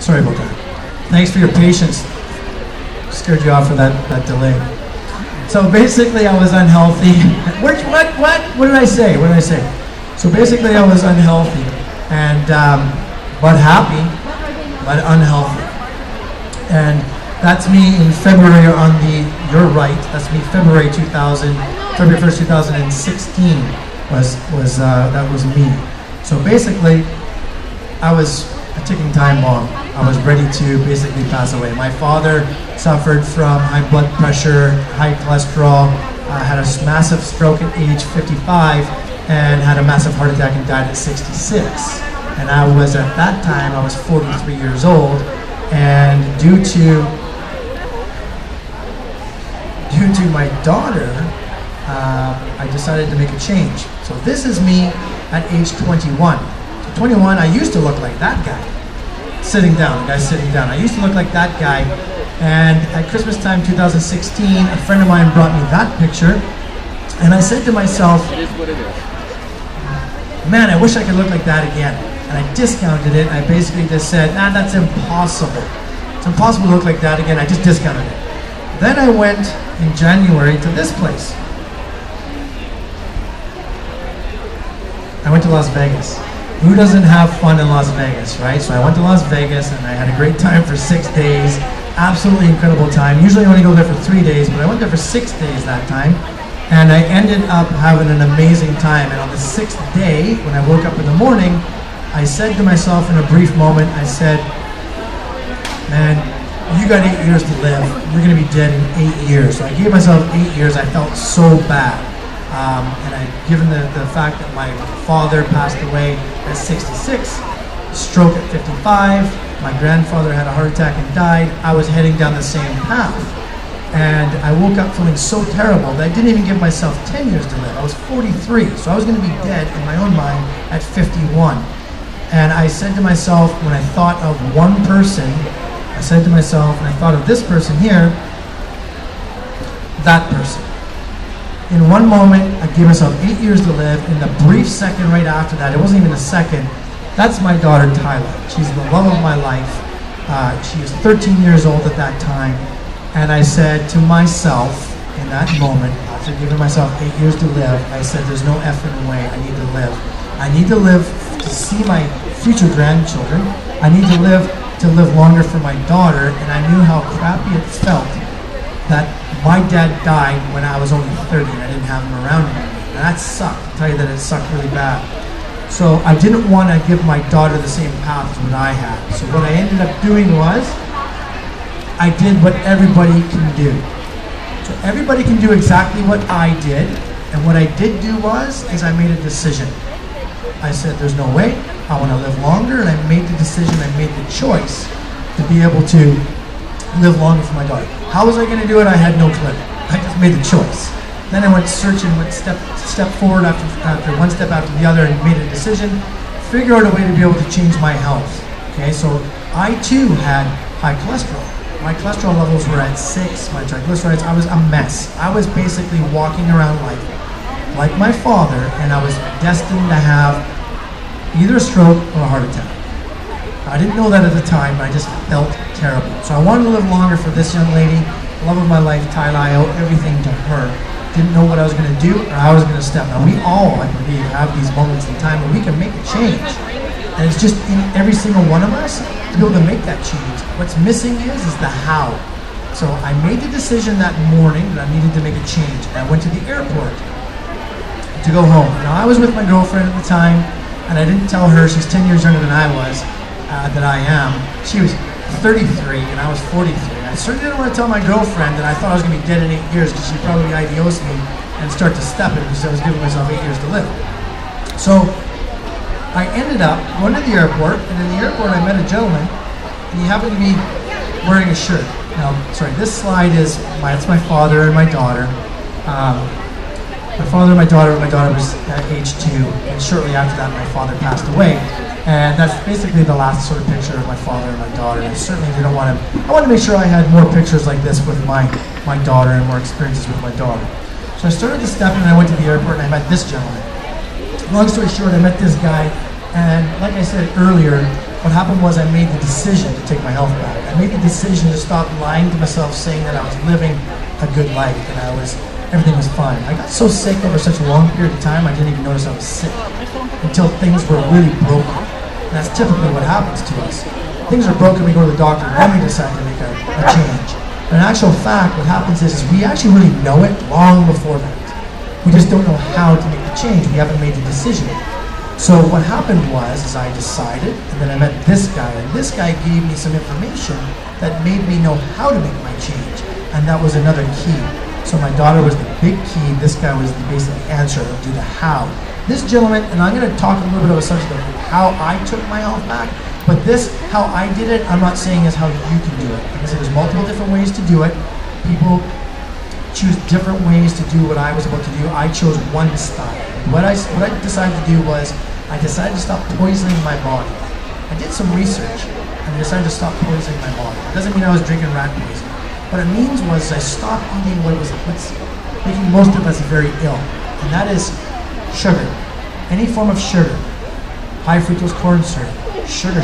Sorry about that. Thanks for your patience. Scared you off for that delay. So basically, I was unhealthy. What did I say? What did I say? So basically, I was unhealthy, and but happy, but unhealthy. And that's me in February on the. You're right. That's me. February 1st, 2016 that was me. So basically, I was a ticking time bomb. I was ready to basically pass away. My father suffered from high blood pressure, high cholesterol, had a massive stroke at age 55, and had a massive heart attack and died at 66. And I was, at that time, I was 43 years old, and due to my daughter, I decided to make a change. So this is me at age 21. 21, I used to look like that guy, sitting down, the guy sitting down. I used to look like that guy, and at Christmas time 2016, a friend of mine brought me that picture, and I said to myself, It is what it is. man, I wish I could look like that again. And I discounted it, and I basically just said, nah, that's impossible. It's impossible to look like that again. I just discounted it. Then I went in January to this place. I went to Las Vegas. Who doesn't have fun in Las Vegas, right? So I went to Las Vegas and I had a great time for 6 days. Absolutely incredible time. Usually I only go there for 3 days, but I went there for 6 days that time. And I ended up having an amazing time. And on the 6th day, when I woke up in the morning, I said to myself in a brief moment, I said, man, you got 8 years to live. You're gonna be dead in 8 years. So I gave myself 8 years. I felt so bad. Given the fact that my father passed away at 66, stroke at 55, my grandfather had a heart attack and died, I was heading down the same path. And I woke up feeling so terrible that I didn't even give myself 10 years to live. I was 43, so I was going to be dead in my own mind at 51. And I said to myself, when I thought of one person, I said to myself, and I thought of this person here, that person. In one moment, I gave myself 8 years to live. In the brief second right after that, it wasn't even a second, that's my daughter, Tyler. She's the love of my life. She was 13 years old at that time. And I said to myself, in that moment, after giving myself 8 years to live, I said, there's no effing way I need to live. I need to live to see my future grandchildren. I need to live longer for my daughter. And I knew how crappy it felt that my dad died when I was only 30 and I didn't have him around anymore. And that sucked. I'll tell you that it sucked really bad. So I didn't want to give my daughter the same path as what I had. So what I ended up doing was, I did what everybody can do. So everybody can do exactly what I did. And what I did do is I made a decision. I said, there's no way. I want to live longer. And I made the decision, I made the choice to be able to live longer for my daughter. How was I going to do it? I had no clue. I just made the choice. Then I went searching, went step forward after one step after the other, and made a decision. Figure out a way to be able to change my health. Okay, so I too had high cholesterol. My cholesterol levels were at 6. My triglycerides, I was a mess. I was basically walking around like my father, and I was destined to have either a stroke or a heart attack. I didn't know that at the time, but I just felt terrible. So I wanted to live longer for this young lady, love of my life, Tyler. I owe everything to her. Didn't know what I was going to do or how I was going to step. Now we all, I believe, have these moments in time where we can make a change. And it's just in every single one of us to be able to make that change. What's missing is the how. So I made the decision that morning that I needed to make a change. And I went to the airport to go home. Now I was with my girlfriend at the time, and I didn't tell her, she's 10 years younger than I was, that I am. She was 33 and I was 43. I certainly didn't want to tell my girlfriend that I thought I was going to be dead in 8 years, because she'd probably IDOS me and start to step it because I was giving myself 8 years to live. So I ended up going to the airport, and in the airport I met a gentleman, and he happened to be wearing a shirt. Now, sorry, this slide is it's my father and my daughter. My father and my daughter was at age 2, and shortly after that my father passed away. And that's basically the last sort of picture of my father and my daughter. And I certainly didn't want to, I wanted to make sure I had more pictures like this with my daughter and more experiences with my daughter. So I started to step in, and I went to the airport and I met this gentleman. Long story short, I met this guy, and like I said earlier, what happened was I made the decision to take my health back. I made the decision to stop lying to myself, saying that I was living a good life and everything was fine. I got so sick over such a long period of time, I didn't even notice I was sick until things were really broken. And that's typically what happens to us. Things are broken, we go to the doctor, and then we decide to make a change. But in actual fact, what happens is we actually really know it long before that. We just don't know how to make the change. We haven't made the decision. So what happened was, is I decided, and then I met this guy, and this guy gave me some information that made me know how to make my change. And that was another key. So my daughter was the big key, this guy was the basic answer to the how. This gentleman, and I'm going to talk a little bit about a subject of how I took my health back, but this, how I did it, I'm not saying is how you can do it. Because there's multiple different ways to do it. People choose different ways to do what I was about to do. I chose one style. What I decided to do was, I decided to stop poisoning my body. I did some research, and I decided to stop poisoning my body. It doesn't mean I was drinking rat poison. What it means was I stopped eating what's making most of us very ill, and that is sugar. Any form of sugar, high fructose corn syrup, sugar,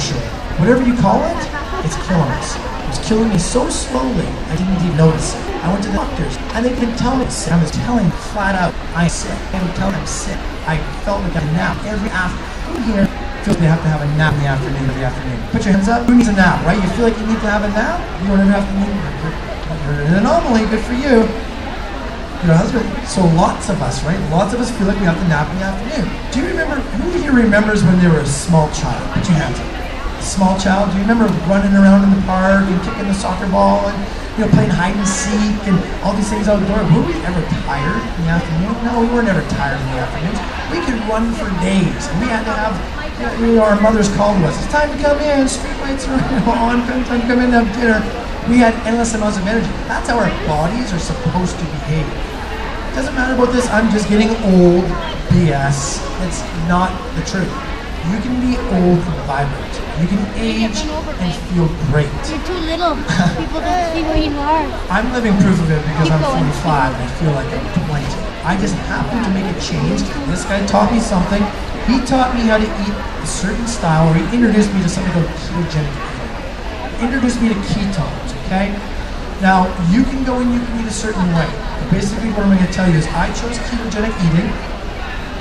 whatever you call it, it's killing us. It was killing me so slowly, I didn't even notice it. I went to the doctors, and they didn't tell me I'm sick. I was telling flat out, I'm sick. They would tell me I'm sick. I felt like a nap every afternoon. Who here feels they have to have a nap in the afternoon every afternoon? Put your hands up. Who needs a nap, right? You feel like you need to have a nap? You don't ever have to need you're an anomaly, good for you. Your husband. So lots of us, right? Lots of us feel like we have to nap in the afternoon. Do you remember, who here remembers when they were a small child? Put your hands up. Small child, do you remember running around in the park and kicking the soccer ball and playing hide and seek and all these things outdoors? Were we ever tired in the afternoon? No, we were never tired in the afternoons. We could run for days, and we had to have, our mothers called to us, it's time to come in, street lights are on, time to come in and have dinner. We had endless amounts of energy. That's how our bodies are supposed to behave. It doesn't matter about this, I'm just getting old BS. It's not the truth. You can be old and vibrant. You can age and feel great. You're too little. People don't see where you are. I'm living proof of it because I'm 45 and I feel like I'm 20. I just happened to make a change. This guy taught me something. He taught me how to eat a certain style, or he introduced me to something called ketogenic eating. Introduced me to ketones, okay? Now, you can go and you can eat a certain way. But basically what I'm going to tell you is I chose ketogenic eating.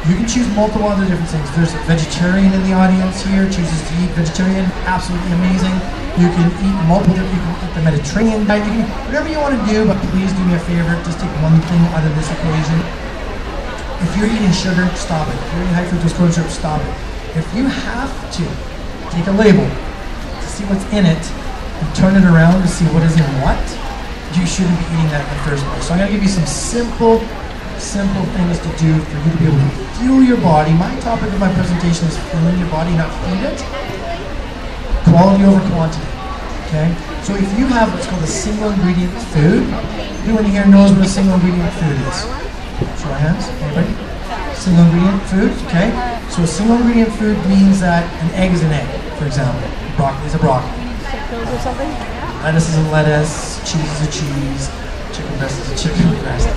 You can choose multiple other different things. There's a vegetarian in the audience here, chooses to eat vegetarian, absolutely amazing. You can eat multiple different, you can eat the Mediterranean diet, you can eat whatever you want to do, but please do me a favor, just take one thing out of this equation. If you're eating sugar, stop it. If you're eating high fructose corn syrup, stop it. If you have to, take a label to see what's in it and turn it around to see what is in what, you shouldn't be eating that in the first place. So I'm going to give you some simple things to do for you to be able to fuel your body. My topic of my presentation is fueling your body, not feed it. Quality over quantity, okay? So if you have what's called a single ingredient food, anyone here knows what a single ingredient food is? Show of hands, anybody? Single ingredient food, okay? So a single ingredient food means that an egg is an egg, for example. Broccoli is a broccoli. Lettuce is a lettuce, cheese is a cheese, chicken breast is a chicken breast.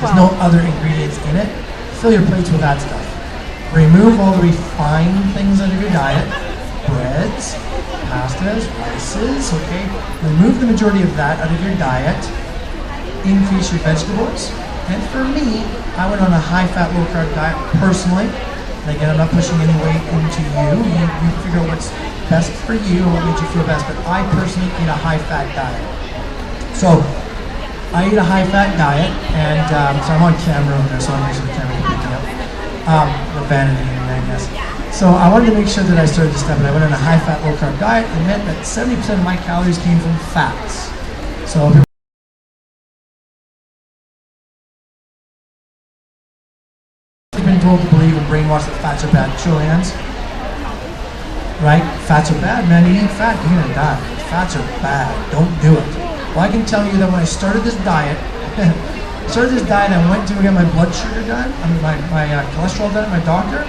There's no other ingredients in it. Fill your plates with that stuff. Remove all the refined things out of your diet. Breads, pastas, rices, okay? Remove the majority of that out of your diet. Increase your vegetables. And for me, I went on a high-fat, low-carb diet personally. And again, I'm not pushing any weight into you. You figure out what's best for you and what makes you feel best. But I personally eat a high-fat diet. So, I eat a high-fat diet, and so I'm on camera over there, so I'll make sure the camera can pick me up. The vanity, I guess. So I wanted to make sure that I started this step, and I went on a high-fat, low-carb diet. It meant that 70% of my calories came from fats. So I've been told to believe and brainwashed that fats are bad. Show of hands. Right? Fats are bad, man. You eat fat, you're gonna die. Fats are bad. Don't do it. Well, I can tell you that when I started this diet, I went to get my blood sugar done, my cholesterol done at my doctor,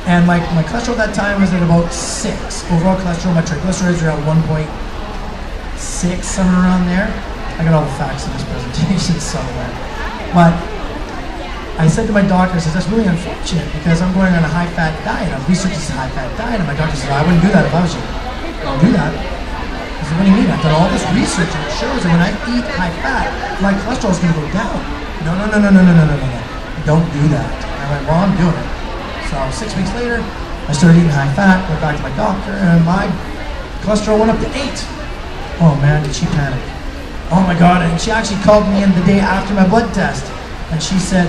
and my cholesterol at that time was at about 6. Overall cholesterol, my triglycerides are at 1.6, somewhere around there. I got all the facts in this presentation somewhere. But I said to my doctor, I said, that's really unfortunate because I'm going on a high-fat diet. I'm researching this high-fat diet. And my doctor said, I wouldn't do that if I was you. Don't do that. I said, what do you mean? I've done all this research and it shows that when I eat high-fat, my cholesterol is going to go down. No. Don't do that. And I went, well, I'm doing it. So 6 weeks later, I started eating high-fat, went back to my doctor, and my cholesterol went up to 8. Oh man, did she panic. Oh my God, and she actually called me in the day after my blood test. And she said,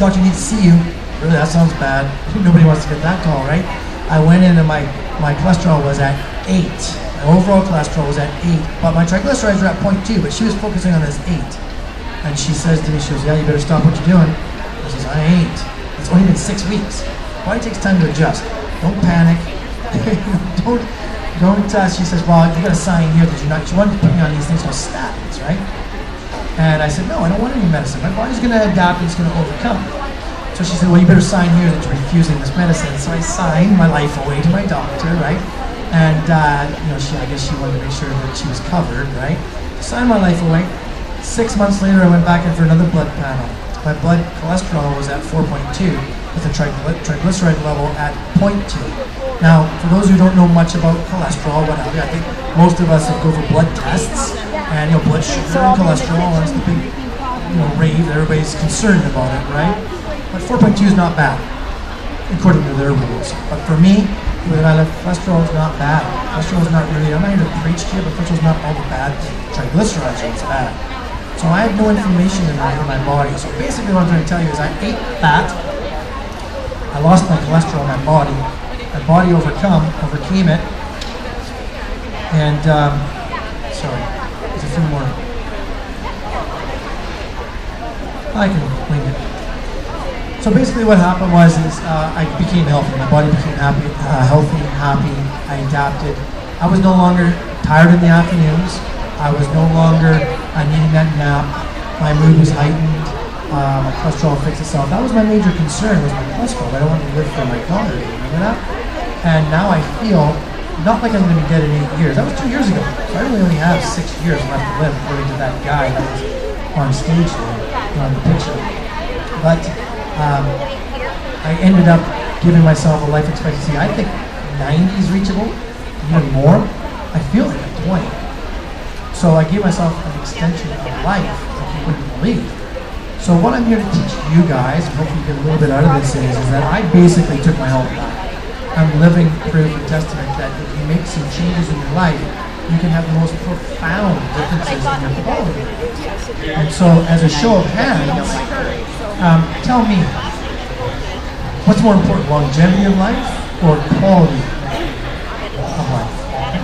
doctor needs to see you. Really, that sounds bad. Nobody wants to get that call, right? I went in and my cholesterol was at 8. My overall cholesterol was at 8, but my triglycerides were at 0.2, but she was focusing on this 8. And she says to me, she goes, yeah, you better stop what you're doing. I says, I ain't. It's only been 6 weeks. Body takes time to adjust. Don't panic. don't, she says, well, you got a sign here that you're not, she wanted to put me on these things called statins, right? And I said, no, I don't want any medicine. My body's going to adapt and it's going to overcome. So she said, well, you better sign here that you're refusing this medicine. So I signed my life away to my doctor, right? And, I guess she wanted to make sure that she was covered, right? Signed my life away. 6 months later, I went back in for another blood panel. My blood cholesterol was at 4.2 with a triglyceride level at 0.2. Now, for those who don't know much about cholesterol, what have you, I think most of us go for blood tests and blood sugar and cholesterol, and it's the big rave. Everybody's concerned about it, right? But 4.2 is not bad, according to their rules. But for me, when I left, cholesterol is not bad. Cholesterol is not really, I'm not here to preach to you, but cholesterol is not all the bad things. Triglycerides are what's bad. So I had no inflammation in my body. So basically what I'm trying to tell you is I ate fat, I lost my cholesterol in my body overcame it, and sorry, there's a few more. I can wing it. So basically what happened was I became healthy. My body became healthy, happy. I adapted. I was no longer tired in the afternoons. I was no longer needing that nap. My mood was heightened. My cholesterol fixed itself. That was my major concern, was my cholesterol. I don't want to live for my daughter. Remember that? And now I feel not like I'm going to be dead in 8 years. That was 2 years ago. So I really only have 6 years left to live, according to that guy that was on stage there, on the picture. But I ended up giving myself a life expectancy. I think 90 is reachable, even more. I feel like I'm 20. So I gave myself an extension of life like you wouldn't believe. So what I'm here to teach you guys, and hopefully you get a little bit out of this, is that I basically took my health back. I'm living proof and testament that if you make some changes in your life, you can have the most profound differences in your quality. And so, as a show of hands, tell me, what's more important, longevity of life or quality of life?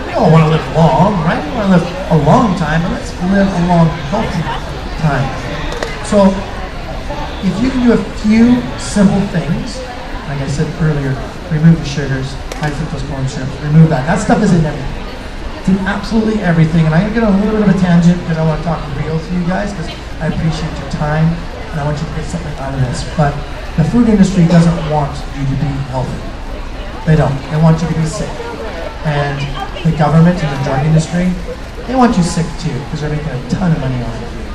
We all want to live long, right? We want to live a long time, but let's live a long, healthy time. So, if you can do a few simple things, like I said earlier, remove the sugars, high fructose corn syrup, remove that. That stuff is in everything. It's in absolutely everything. And I'm going to get on a little bit of a tangent because I want to talk real to you guys because I appreciate your time and I want you to get something out of this. But the food industry doesn't want you to be healthy. They don't. They want you to be sick. And the government and the drug industry, they want you sick too because they're making a ton of money off of you.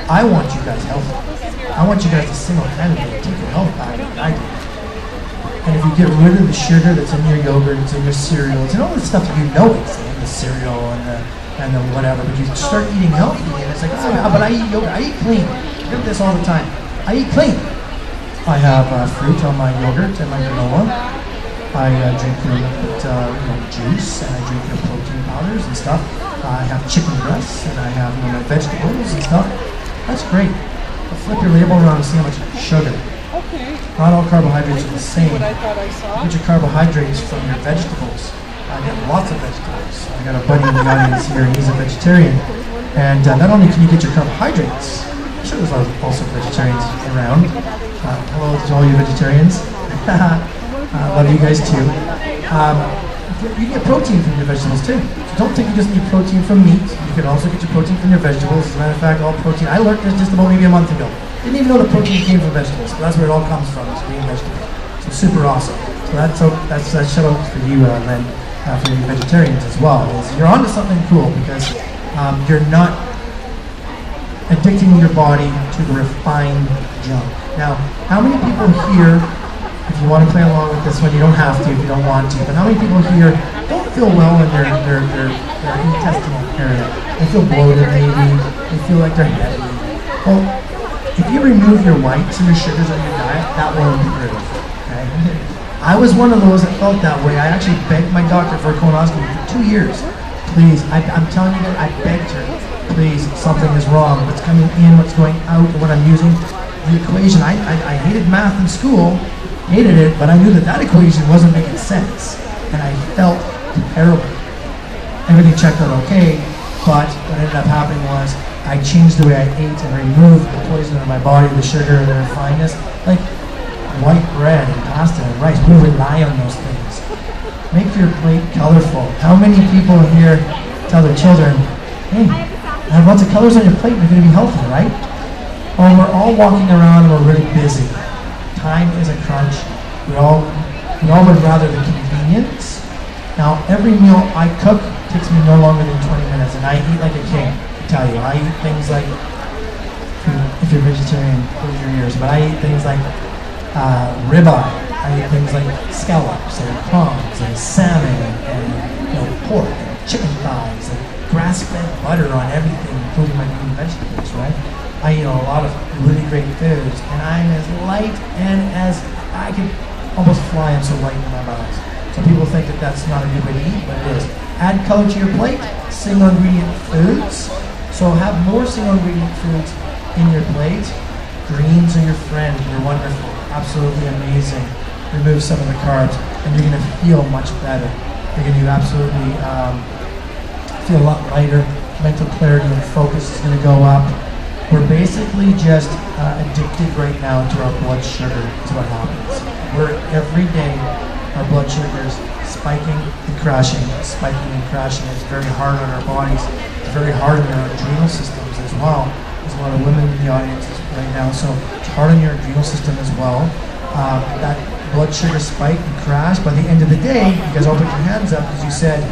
I want you guys healthy. I want you guys to single-handedly take your health back like I did. And if you get rid of the sugar that's in your yogurt, it's in your cereals, and all the stuff that you know it's in the cereal and the whatever, but you start eating healthy, and it's like, oh, but I eat yogurt, I eat clean. I do this all the time. I eat clean. I have fruit on my yogurt and my granola. I drink juice, and I drink protein powders and stuff. I have chicken breasts, and I have my vegetables and stuff. That's great. But flip your label around and see how much sugar. Okay. Not all carbohydrates are the same. What I thought I saw. Get your carbohydrates from your vegetables. I get lots of vegetables. I got a buddy in the audience here, and he's a vegetarian. And not only can you get your carbohydrates, I'm sure there's also vegetarians around. Hello to all you vegetarians. Love you guys too. You get protein from your vegetables too. So don't think you just need protein from meat. You can also get your protein from your vegetables. As a matter of fact, all protein. I learned this just about maybe a month ago. Didn't even know the protein came from vegetables. So that's where it all comes from, is green vegetables. So super awesome. So that's shout out for you, Len, for you vegetarians as well. You're onto something cool because you're not addicting your body to the refined junk. Now, how many people here, if you want to play along with this one, you don't have to if you don't want to, but how many people here don't feel well in their intestinal area? They feel bloated maybe, they feel like they're heavy. Well, if you remove your whites and your sugars on your diet, that will improve, okay? I was one of those that felt that way. I actually begged my doctor for a colonoscopy for 2 years. Please, I'm telling you that I begged her. Please, something is wrong. What's coming in, what's going out, what I'm using. The equation, I hated math in school, hated it, but I knew that equation wasn't making sense. And I felt terrible. Everything checked out okay, but what ended up happening was I changed the way I ate and removed the poison in my body, the sugar, the refinedness. Like white bread and pasta and rice, we rely on those things. Make your plate colorful. How many people here tell their children, hey, have lots of colors on your plate, you're going to be healthy, right? Well, we're all walking around and we're really busy. Time is a crunch. We all would rather the convenience. Now, every meal I cook takes me no longer than 20 minutes, and I eat like a king. I tell you, I eat things like, if you're vegetarian, close your ears, but I eat things like ribeye. I eat things like scallops and prawns and salmon and pork and chicken thighs and grass-fed butter on everything, including my green vegetables, right? I eat a lot of really great foods, and I'm as light and as I could almost fly. I'm so light in my mouth. So people think that that's not a good way to eat, but it is. Add color to your plate, single ingredient foods. So have more single ingredient foods in your plate. Greens are your friend, they're wonderful, absolutely amazing. Remove some of the carbs, and you're gonna feel much better. You're gonna absolutely feel a lot lighter, mental clarity and focus is gonna go up. We're basically just addicted right now to our blood sugar, is what happens. We're every day, our blood sugars spiking and crashing, spiking and crashing. It's very hard on our bodies. It's very hard on our adrenal systems as well. There's a lot of women in the audience right now, so it's hard on your adrenal system as well. That blood sugar spike and crash, by the end of the day, you guys all put your hands up because you said,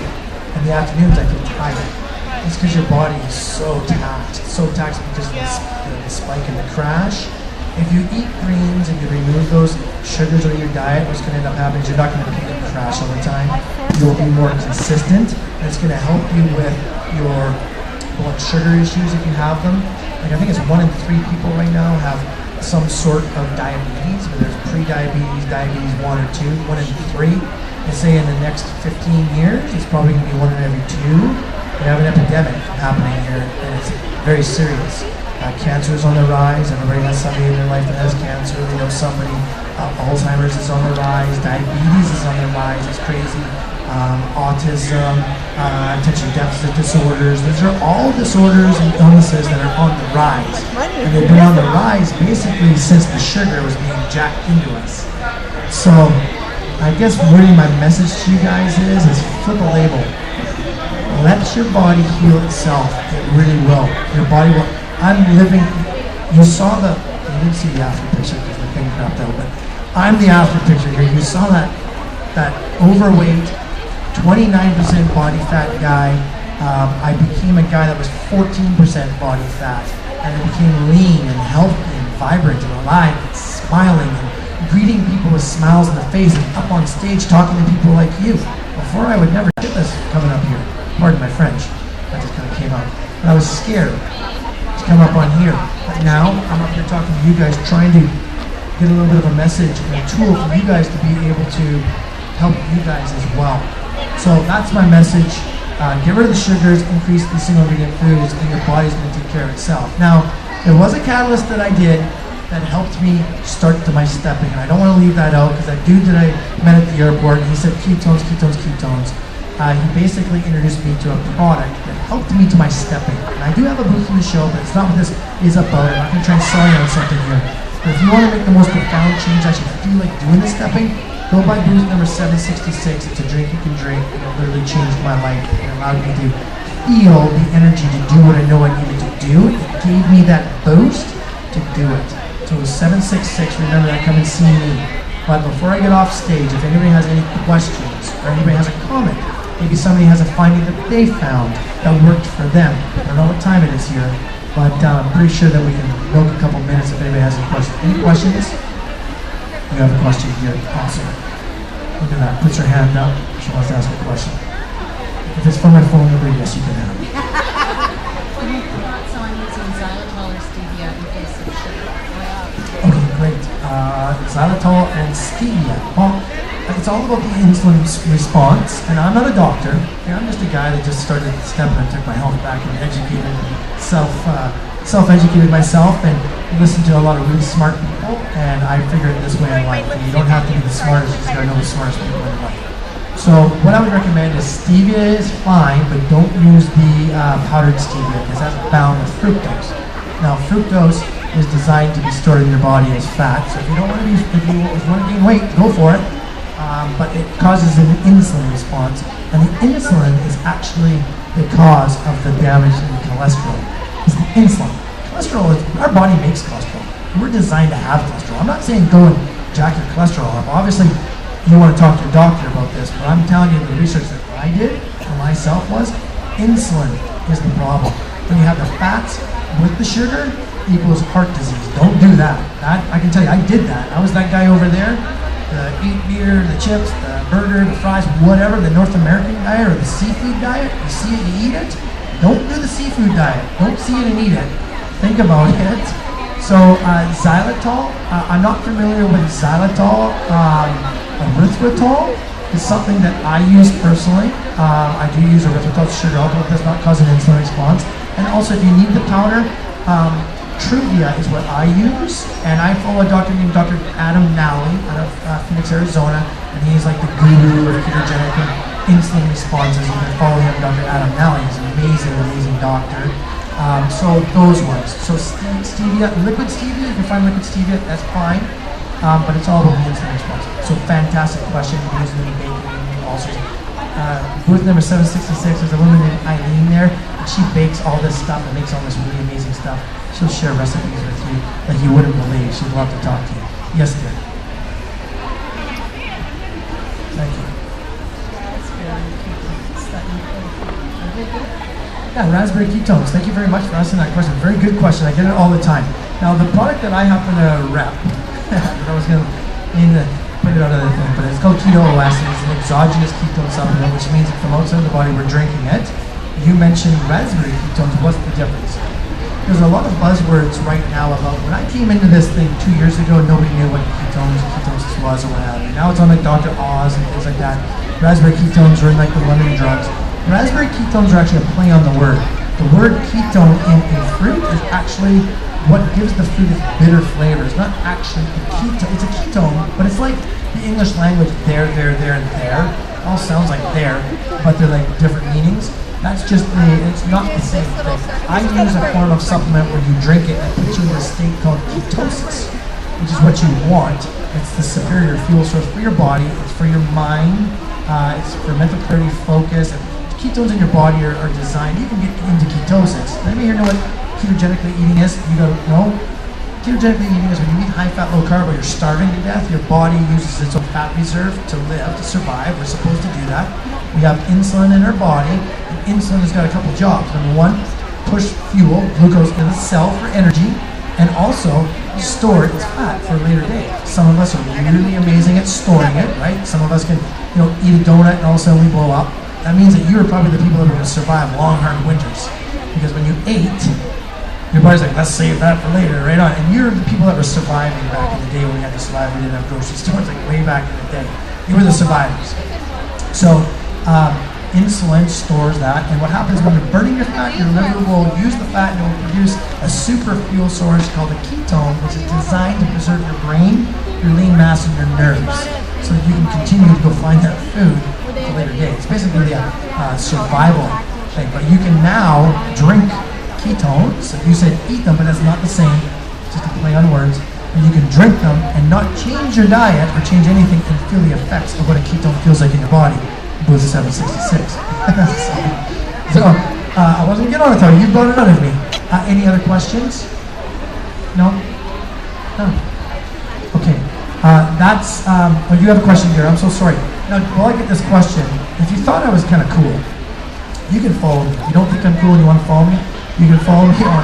in the afternoons I feel tired. It's because your body is so taxed. It's so taxed because of the spike and the crash. If you eat greens and you remove those sugars out of your diet, what's going to end up happening is you're not going to peak and crash all the time. You'll be more consistent, and it's going to help you with your blood sugar issues if you have them. Like I think it's 1 in 3 people right now have some sort of diabetes, whether it's pre-diabetes, diabetes 1 or 2, 1 in 3. They say in the next 15 years, it's probably going to be 1 in every 2. We have an epidemic happening here, and it's very serious. Cancer is on the rise. Everybody has somebody in their life that has cancer. They know somebody. Alzheimer's is on the rise. Diabetes is on the rise. It's crazy. Autism, attention deficit disorders. These are all disorders and illnesses that are on the rise. And they've been on the rise basically since the sugar was being jacked into us. So I guess really my message to you guys is flip a label. Let your body heal itself. It really will. Your body will. I'm living. You saw the. You didn't see the after picture because the thing crapped out. But I'm the after picture here. You saw that overweight, 29% body fat guy. I became a guy that was 14% body fat, and I became lean and healthy and vibrant and alive and smiling and greeting people with smiles on the face and up on stage talking to people like you. Before I would never get this coming up here. Pardon my French. That just kind of came out. But I was scared to come up on here. But now I'm up here talking to you guys, trying to get a little bit of a message and a tool for you guys to be able to help you guys as well. So that's my message. Get rid of the sugars, increase the single ingredient foods, and your body's going to take care of itself. Now, there was a catalyst that I did that helped me start to my stepping, and I don't want to leave that out because that dude that I met at the airport, he said ketones, ketones, ketones. He basically introduced me to a product that helped me to my stepping. And I do have a booth in the show, but it's not what this is about. I'm not going to try and sell you on something here. But if you want to make the most profound change, actually feel like doing the stepping, go by booth number 766. It's a drink you can drink. It literally changed my life. It allowed me to feel the energy to do what I know I needed to do. It gave me that boost to do it. So it was 766. Remember that. Come and see me. But before I get off stage, if anybody has any questions or anybody has a comment, maybe somebody has a finding that they found that worked for them. I don't know what time it is here. But I'm pretty sure that we can milk a couple minutes if anybody has any questions. Any questions? You have a question here. Awesome. Look at that. Puts her hand up. She wants to ask a question. If it's from my phone number, yes, you can have it. What are your thoughts on using xylitol or stevia in place of sugar? Okay, great. Xylitol and stevia. Well, it's all about the insulin response, and I'm not a doctor. Okay, I'm just a guy that just started stepping and took my health back and educated and self-educated myself and listened to a lot of really smart people, and I figured this way in life. You don't have to be the smartest, you just gotta know the smartest people in life. So what I would recommend is stevia is fine, but don't use the powdered stevia because that's bound with fructose. Now fructose is designed to be stored in your body as fat, so if you want to gain weight, go for it. But it causes an insulin response, and the insulin is actually the cause of the damage in cholesterol. It's the insulin. Cholesterol is, our body makes cholesterol. We're designed to have cholesterol. I'm not saying go and jack your cholesterol up. Obviously, you want to talk to your doctor about this, but I'm telling you the research that I did for myself was insulin is the problem. When you have the fats with the sugar equals heart disease. Don't do that. I can tell you, I did that. I was that guy over there. The eat beer, the chips, the burger, the fries, whatever, the North American diet or the seafood diet. You see it, you eat it. Don't do the seafood diet. Don't see it and eat it. Think about it. So xylitol, I'm not familiar with xylitol. Erythritol is something that I use personally. I do use erythritol, sugar alcohol, does not cause an insulin response. And also if you need the powder, Truvia is what I use, and I follow a doctor named Dr. Adam Nally out of Phoenix, Arizona, and he's like the guru of ketogenic and insulin responses. You can follow him, Dr. Adam Nally. He's an amazing, amazing doctor. So those ones. So stevia, liquid stevia, you can find liquid stevia, that's fine, but it's all about the insulin response. So fantastic question. You're using any baking, all sorts of booth number 766, there's a woman named Eileen there, and she bakes all this stuff and makes all this really amazing stuff. She'll share recipes with you that you wouldn't believe. She'd love to talk to you. Yes, dear. Thank you. Yeah, raspberry ketones. Thank you very much for asking that question. Very good question. I get it all the time. Now, the product that I happen to rep, I was going to put it out of the thing, but it's called Keto OS, and it's an exogenous ketone supplement, which means that from outside the body we're drinking it. You mentioned raspberry ketones. What's the difference? There's a lot of buzzwords right now about, when I came into this thing 2 years ago, nobody knew what ketosis was or what have you. Now it's on like Dr. Oz and things like that. Raspberry ketones are in like the London drugs. Raspberry ketones are actually a play on the word. The word ketone in a fruit is actually what gives the fruit its bitter flavor. It's not actually a ketone. It's a ketone, but it's like the English language there, and there. It all sounds like there, but they're like different meanings. That's just it's not the same thing. I use a form of supplement where you drink it and it puts you in a state called ketosis, which is what you want. It's the superior fuel source for your body, it's for your mind, it's for mental clarity, focus. And ketones in your body are designed, you can get into ketosis. Anybody here know what ketogenically eating is? You go, no? Ketogenically eating is when you eat high fat, low carb, or you're starving to death, your body uses its own fat reserve to live, to survive. We're supposed to do that. We have insulin in our body, and insulin has got a couple jobs. Number one, push fuel, glucose in the cell for energy, and also store its fat for a later day. Some of us are really amazing at storing it, right? Some of us can, eat a donut and all of a sudden we blow up. That means that you're probably the people that are going to survive long, hard winters. Because when you ate, your body's like, let's save that for later, right on. And you're the people that were surviving back in the day when we had to survive. We didn't have grocery stores, like way back in the day. You were the survivors. So insulin stores that, and what happens when you're burning your fat, your liver will use the fat and it will produce a super fuel source called a ketone, which is designed to preserve your brain, your lean mass, and your nerves, so that you can continue to go find that food at a later date. It's basically a survival thing, but you can now drink ketones. You said eat them, but that's not the same, just a play on words. And you can drink them and not change your diet or change anything and feel the effects of what a ketone feels like in your body. Booth 766. so I wasn't getting on it though. You brought it out of me. Any other questions? No? No. Okay. You have a question here. I'm so sorry. Now, while I get this question, if you thought I was kind of cool, you can follow me. If you don't think I'm cool and you want to follow me, you can follow me on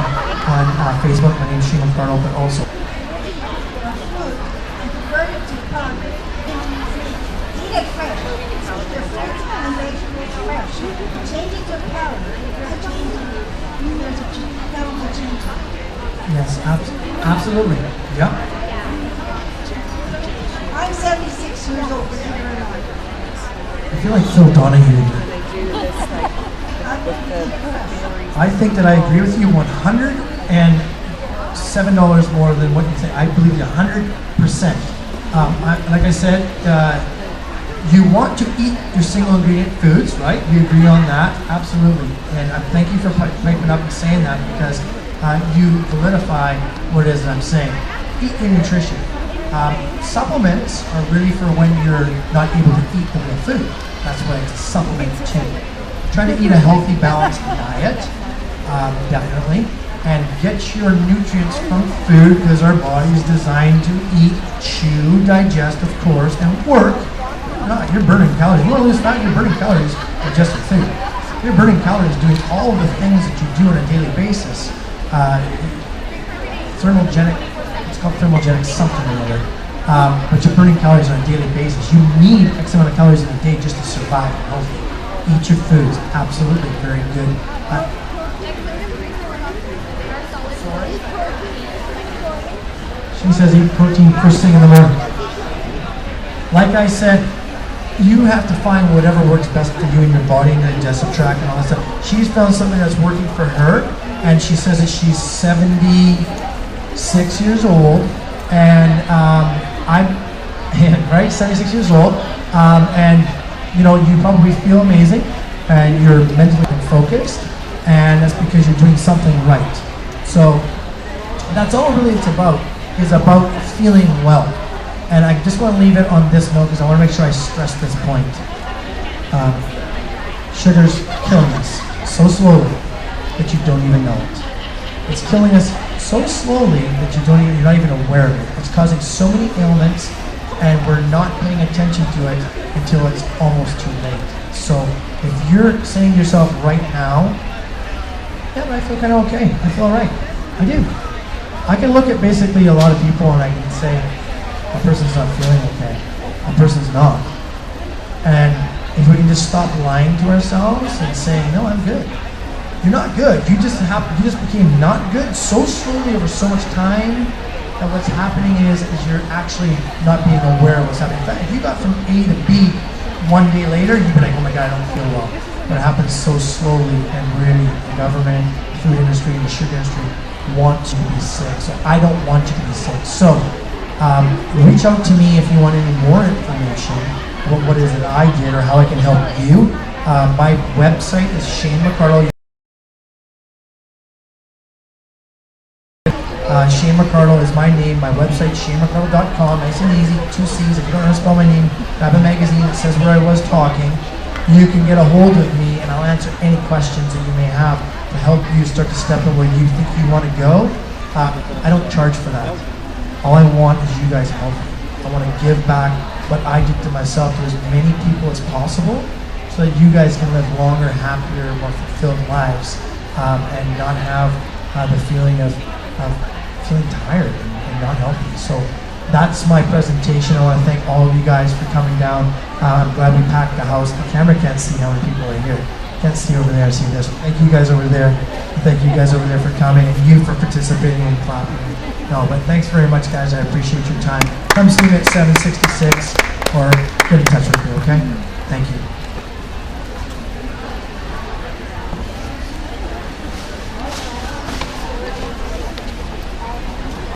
on Facebook. My name is Shane McArdle, but also Eat it fresh. The fruits and vegetables fresh. Change it to powder. That will change it. yes, absolutely. Yep. I'm 76 years old, believe it or not. I feel like Phil Donahue. I'm going to eat it fresh. I think that I agree with you $107 more than what you say. I believe you 100%. Like I said, you want to eat your single ingredient foods, right? We agree on that, absolutely. And I thank you for piping up and saying that because you validify what it is that I'm saying. Eat your nutrition. Supplements are really for when you're not able to eat the real food. That's why it's a supplement too. Try to eat a healthy, balanced diet, definitely, and get your nutrients from food because our body is designed to eat, chew, digest, of course, and work. You're burning calories. You want to lose fat, you're burning calories digesting food. You're burning calories doing all of the things that you do on a daily basis. Thermogenic, it's called thermogenic something or other. But you're burning calories on a daily basis. You need X amount of calories in a day just to survive and healthy. Eat your foods, absolutely, very good. She says eat protein first thing in the morning. Like I said, you have to find whatever works best for you and your body and your digestive tract and all that stuff. She's found something that's working for her, and she says that she's 76 years old, and I'm right, 76 years old, and you know you probably feel amazing, and you're mentally focused, and that's because you're doing something right. So that's all really it's about, is about feeling well. And I just want to leave it on this note because I want to make sure I stress this point. Sugar's killing us so slowly that you don't even know it. It's killing us so slowly that you're not even aware of it. It's causing so many ailments, and we're not paying attention to it until it's almost too late. So if you're saying to yourself right now, yeah, I feel kind of okay. I feel all right. I do. I can look at basically a lot of people and I can say, a person's not feeling okay. A person's not. And if we can just stop lying to ourselves and saying, no, I'm good. You're not good. You just became not good so slowly over so much time that what's happening is you're actually not being aware of what's happening. In fact, if you got from A to B one day later, you'd be like, oh my God, I don't feel well. But it happens so slowly, and really the government, food industry, and the sugar industry want you to be sick. So I don't want you to be sick. So reach out to me if you want any more information about what it is that I did or how I can help you. My website is Shane McArdle. Shane McArdle is my name. My website, ShaneMcArdle.com. Nice and easy, 2 C's. If you don't know how to spell my name, grab a magazine that says where I was talking. You can get a hold of me and I'll answer any questions that you may have to help you start to step in where you think you want to go. I don't charge for that. All I want is you guys healthy. I want to give back what I did to myself to as many people as possible so that you guys can live longer, happier, more fulfilled lives and not have the feeling of feeling tired and not healthy. So that's my presentation. I want to thank all of you guys for coming down. I'm glad we packed the house. The camera can't see how many people are here. Can't see over there, I see this. Thank you guys over there. Thank you guys over there for coming and you for participating and clapping. No, but thanks very much, guys. I appreciate your time. Come see me at 766 or get in touch with me, okay? Thank you.